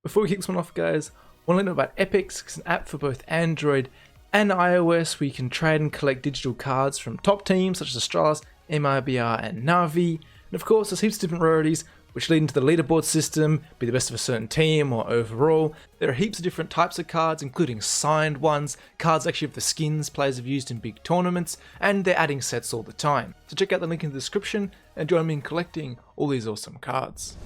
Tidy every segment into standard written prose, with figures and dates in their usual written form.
Before we kick this one off, guys, want to let you know about Epix. It's an app for both Android and iOS where you can trade and collect digital cards from top teams such as Astralis, MIBR and Na'Vi. And of course, there's heaps of different rarities which lead into the leaderboard system, be the best of a certain team or overall. There are heaps of different types of cards, including signed ones, cards actually of the skins players have used in big tournaments, and they're adding sets all the time. So check out the link in the description and join me in collecting all these awesome cards.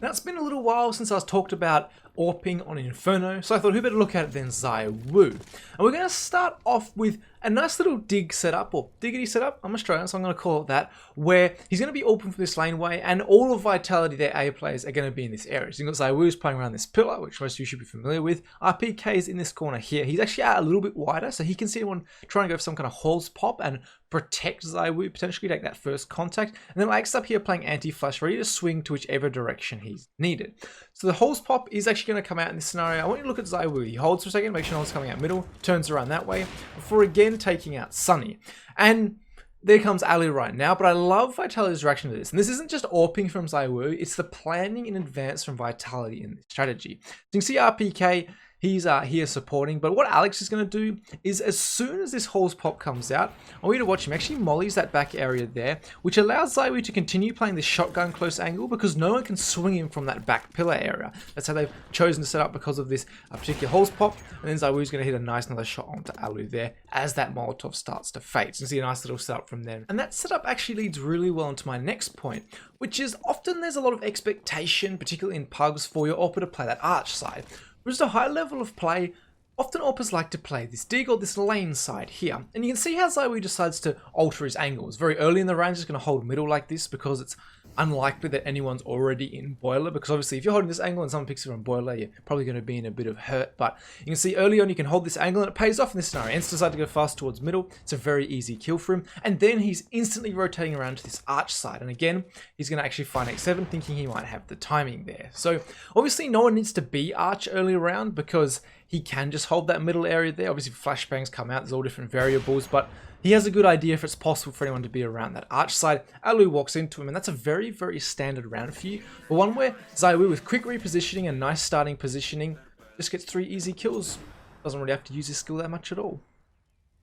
Now it's been a little while since I've talked about AWPing on Inferno, so I thought who better look at it than ZywOo. And we're going to start off with a nice little dig setup, or diggity setup, I'm Australian so I'm going to call it that, where he's going to be AWPing for this laneway, and all of Vitality, their A players, are going to be in this area. So you've got ZywOo's playing around this pillar, which most of you should be familiar with. RPK is in this corner here. He's actually out a little bit wider, so he can see anyone trying to go for some kind of halls pop and protect ZywOo, potentially take that first contact. And then Ike's up here playing anti-flash, ready to swing to whichever direction he's needed. So the halls pop is actually going to come out in this scenario. I want you to look at ZywOo. He holds for a second, make sure no one's coming out middle, turns around that way, before again taking out Sunny. And there comes Ali right now, but I love Vitality's reaction to this. And this isn't just AWPing from ZywOo, it's the planning in advance from Vitality in this strategy. So you can see RPK, he's here supporting, but what Alex is going to do is as soon as this halls pop comes out, I want you to watch him actually mollies that back area there, which allows ZywOo to continue playing this shotgun close angle because no one can swing him from that back pillar area. That's how they've chosen to set up because of this particular halls pop, and then ZywOo's going to hit a nice another shot onto Alu there as that Molotov starts to fade. So you see a nice little setup from them. And that setup actually leads really well into my next point, which is often there's a lot of expectation, particularly in pugs, for your AWPer to play that arch side. Whereas a high level of play, often AWPers like to play this dig or this lane side here. And you can see how ZywOo decides to alter his angles. Very early in the range, he's going to hold middle like this because it's unlikely that anyone's already in boiler, because obviously if you're holding this angle and someone picks it from boiler, you're probably going to be in a bit of hurt. But you can see early on you can hold this angle and it pays off in this scenario. Ents decide to go fast towards middle. It's a very easy kill for him. And then he's instantly rotating around to this arch side. And again, he's going to actually find X7 thinking he might have the timing there. So obviously no one needs to be arch early around because he can just hold that middle area there. Obviously flashbangs come out, there's all different variables, but he has a good idea if it's possible for anyone to be around that arch side. Alu walks into him, and that's a very, very standard round for you. But one where ZywOo, with quick repositioning and nice starting positioning, just gets 3 easy kills. Doesn't really have to use his skill that much at all.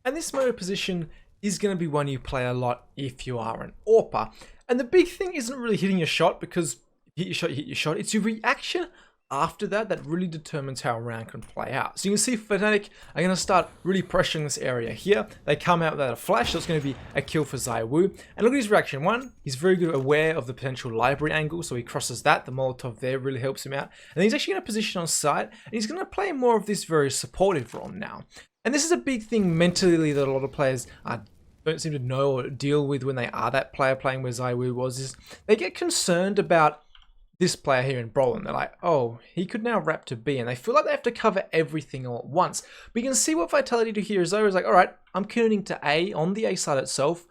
And this mode position is going to be one you play a lot if you are an AWPer. And the big thing isn't really hitting your shot, because you hit your shot. It's your reaction after that that really determines how a round can play out. So you can see Fnatic are going to start really pressuring this area here. They come out without a flash, so it's going to be a kill for ZywOo. And look at his reaction. One, he's very good aware of the potential library angle, so he crosses that. The Molotov there really helps him out. And then he's actually going to position on site, and he's going to play more of this very supportive role now. And this is a big thing mentally that a lot of players don't seem to know or deal with when they are that player playing where ZywOo was, is they get concerned about this player here in Brolin. They're like, oh, he could now wrap to B, and they feel like they have to cover everything all at once. But you can see what Vitality do here is ZywOo is like, all right, I'm committing to A on the A side itself.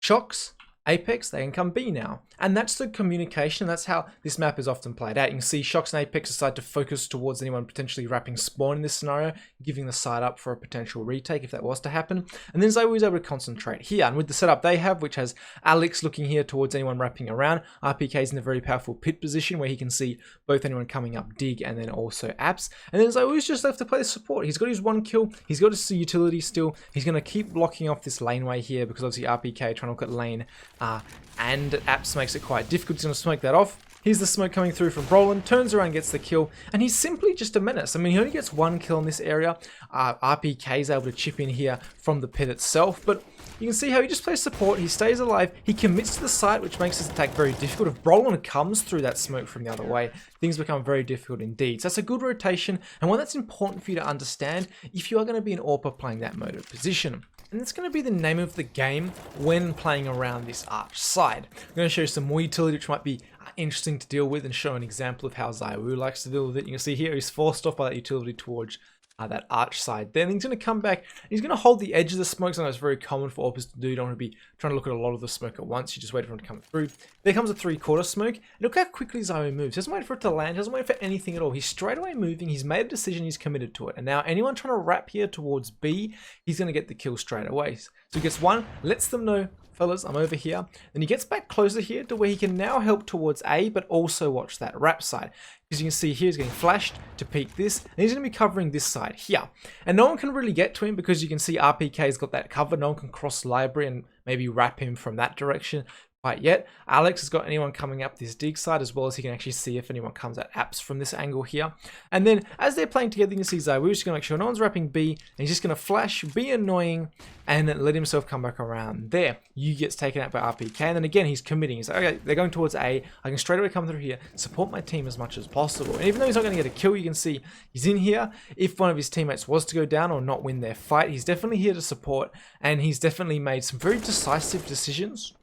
Shocks, Apex, they can come B now. And that's the communication. That's how this map is often played out. You can see Shocks and Apex decide to focus towards anyone potentially wrapping spawn in this scenario, giving the side up for a potential retake if that was to happen. And then ZywOo is able to concentrate here. And with the setup they have, which has Alex looking here towards anyone wrapping around, RPK is in a very powerful pit position where he can see both anyone coming up dig and then also apps. And then ZywOo is just left to play the support. He's got his 1 kill. He's got his utility still. He's going to keep blocking off this laneway here because obviously RPK trying to look at lane and apps makes it quite difficult. He's going to smoke that off. Here's the smoke coming through from Brolin, turns around, gets the kill, and he's simply just a menace. I mean, he only gets 1 kill in this area. RPK is able to chip in here from the pit itself, but you can see how he just plays support, he stays alive, he commits to the site, which makes his attack very difficult. If Brolin comes through that smoke from the other way, things become very difficult indeed. So that's a good rotation, and one that's important for you to understand if you are going to be an AWPer playing that mode of position. And it's going to be the name of the game when playing around this arch side. I'm going to show you some more utility which might be interesting to deal with and show an example of how ZywOo likes to deal with it. You can see here he's forced off by that utility towards that arch side. Then he's going to come back and he's going to hold the edge of the smoke. Something that's very common for AWPers to do. You don't want to be trying to look at a lot of the smoke at once. You just wait for him to come through. There comes a 3/4 smoke. And look how quickly ZywOo moves. He doesn't wait for it to land. He doesn't wait for anything at all. He's straight away moving. He's made a decision. He's committed to it. And now anyone trying to wrap here towards B, he's going to get the kill straight away. So he gets one, lets them know, fellas, I'm over here. Then he gets back closer here to where he can now help towards A, but also watch that wrap side. As you can see here, he's getting flashed to peek this, and he's going to be covering this side here. And no one can really get to him because you can see RPK's got that covered. No one can cross library and maybe wrap him from that direction quite yet. Alex has got anyone coming up this dig side, as well as he can actually see if anyone comes at apps from this angle here. And then as they're playing together, you can see ZywOo's just going to make sure no one's wrapping B, and he's just going to flash, be annoying, and let himself come back around there. You gets taken out by RPK, and then again he's committing. He's like, okay, they're going towards A. I can straight away come through here, support my team as much as possible. And even though he's not going to get a kill, you can see he's in here. If one of his teammates was to go down or not win their fight, he's definitely here to support, and he's definitely made some very decisive decisions.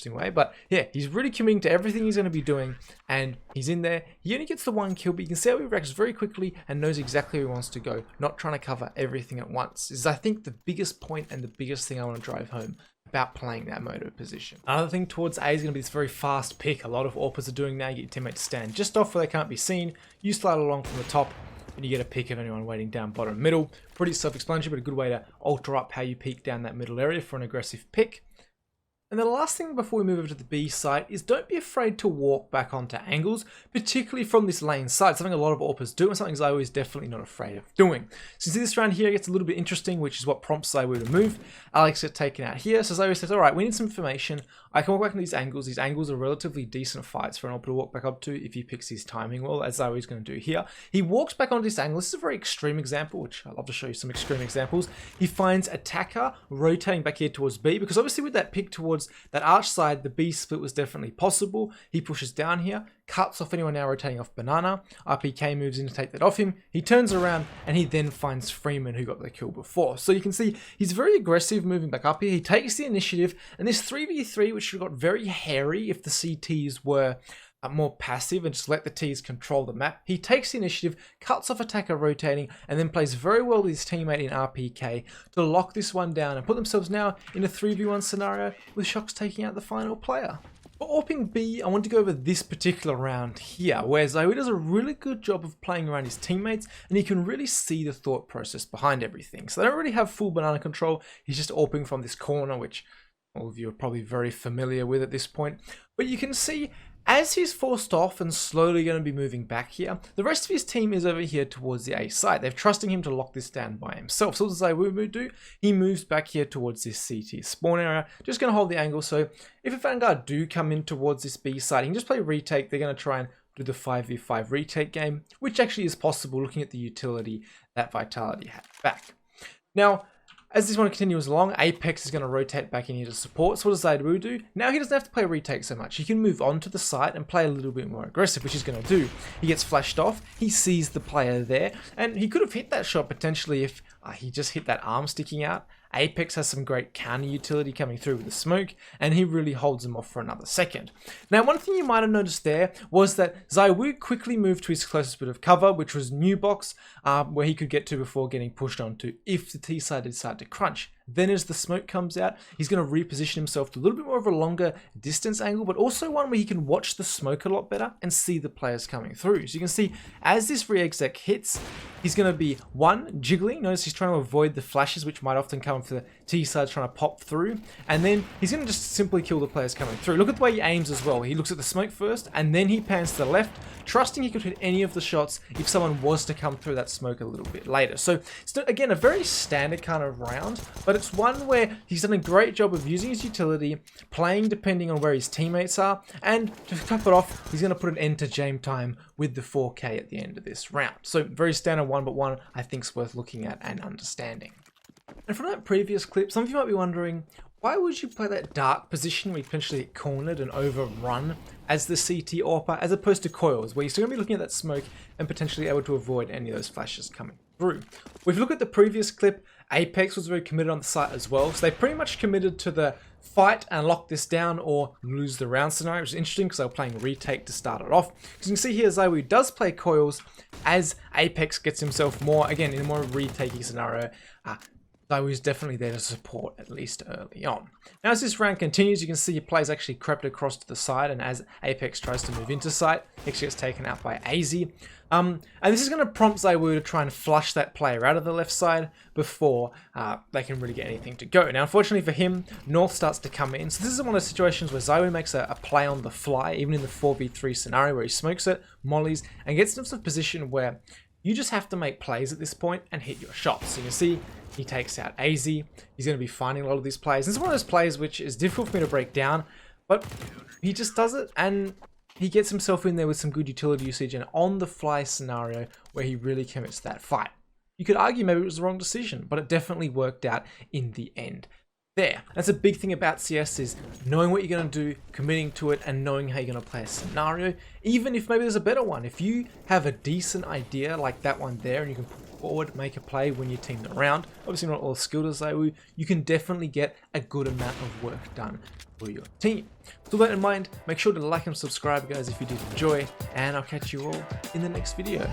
Way, but yeah, he's really committing to everything he's going to be doing, and he's in there. He only gets the one kill, but you can see how he reacts very quickly and knows exactly where he wants to go, not trying to cover everything at once. Is, I think, the biggest point and the biggest thing I want to drive home about playing that mode of position. Another thing towards A is going to be this very fast pick. A lot of AWPers are doing now. You get your teammates to stand just off where they can't be seen. You slide along from the top, and you get a pick of anyone waiting down bottom middle. Pretty self-explanatory, but a good way to alter up how you peek down that middle area for an aggressive pick. And the last thing before we move over to the B site is don't be afraid to walk back onto angles, particularly from this lane side. Something a lot of AWPers do, and something ZywOo is definitely not afraid of doing. So you see this round here gets a little bit interesting, which is what prompts ZywOo to move. Alex gets taken out here, so ZywOo says, all right, we need some information. I can walk back into these angles. These angles are relatively decent fights for an AWPer to walk back up to if he picks his timing well, as ZywOo is going to do here. He walks back onto this angle. This is a very extreme example, which I love to show you some extreme examples. He finds attacker rotating back here towards B, because obviously with that pick towards that arch side, the B split was definitely possible. He pushes down here, cuts off anyone now rotating off banana. RPK moves in to take that off him. He turns around and he then finds Freeman, who got the kill before. So you can see he's very aggressive moving back up here. He takes the initiative, and this 3v3, which got very hairy if the CTs were more passive and just let the T's control the map. He takes the initiative, cuts off attacker rotating, and then plays very well with his teammate in RPK to lock this one down and put themselves now in a 3v1 scenario with Shox taking out the final player. For AWPing B, I want to go over this particular round here, where ZywOo does a really good job of playing around his teammates, and you can really see the thought process behind everything. So they don't really have full banana control. He's just AWPing from this corner, which all of you are probably very familiar with at this point. But you can see as he's forced off and slowly going to be moving back here, the rest of his team is over here towards the A site. They're trusting him to lock this down by himself. So what does ZywOo do? He moves back here towards this CT spawn area, just going to hold the angle. So if a Vanguard do come in towards this B site, he can just play retake. They're going to try and do the 5v5 retake game, which actually is possible looking at the utility that Vitality had back. Now, as this one continues along, Apex is going to rotate back in here to support. So what does ZywOo do? Now he doesn't have to play retake so much. He can move on to the site and play a little bit more aggressive, which he's going to do. He gets flashed off. He sees the player there, and he could have hit that shot potentially if he just hit that arm sticking out. Apex has some great counter utility coming through with the smoke, and he really holds him off for another second. Now, one thing you might have noticed there was that ZywOo quickly moved to his closest bit of cover, which was New Box, where he could get to before getting pushed onto if the T side decided to crunch. Then as the smoke comes out, he's going to reposition himself to a little bit more of a longer distance angle, but also one where he can watch the smoke a lot better and see the players coming through. So you can see as this re-exec hits, he's going to be one, jiggling. Notice he's trying to avoid the flashes, which might often come for the T side trying to pop through. And then he's going to just simply kill the players coming through. Look at the way he aims as well. He looks at the smoke first, and then he pans to the left, trusting he could hit any of the shots if someone was to come through that smoke a little bit later. So it's, again, a very standard kind of round, but it's one where he's done a great job of using his utility, playing depending on where his teammates are, and to top it off, he's going to put an end to game time with the 4K at the end of this round. So very standard one, but one I think is worth looking at and understanding. And from that previous clip, some of you might be wondering, why would you play that dark position where you potentially get cornered and overrun as the CT AWPer, as opposed to coils, where you're still going to be looking at that smoke and potentially able to avoid any of those flashes coming through? Well, if you look at the previous clip, Apex was very committed on the site as well, so they pretty much committed to the fight and lock this down or lose the round scenario, which is interesting because they were playing retake to start it off. Because you can see here ZywOo does play coils as Apex gets himself more, again, in a more retakey scenario. ZywOo's definitely there to support, at least early on. Now as this round continues, you can see your players actually crept across to the side, and as Apex tries to move into site, he actually gets taken out by AZ. And this is going to prompt ZywOo to try and flush that player out of the left side before they can really get anything to go. Now unfortunately for him, North starts to come in, so this is one of those situations where ZywOo makes a play on the fly, even in the 4v3 scenario where he smokes it, mollies, and gets into a position where you just have to make plays at this point and hit your shots. So you can see he takes out AZ. He's going to be finding a lot of these plays. This is one of those plays which is difficult for me to break down, but he just does it, and he gets himself in there with some good utility usage and on the fly scenario where he really commits that fight. You could argue maybe it was the wrong decision, but it definitely worked out in the end. There. That's a big thing about CS, is knowing what you're going to do, committing to it, and knowing how you're going to play a scenario, even if maybe there's a better one. If you have a decent idea like that one there and you can put forward, make a play, win your team around, obviously not all skilled as ZywOo, you can definitely get a good amount of work done for your team. With that in mind, make sure to like and subscribe guys if you did enjoy, and I'll catch you all in the next video.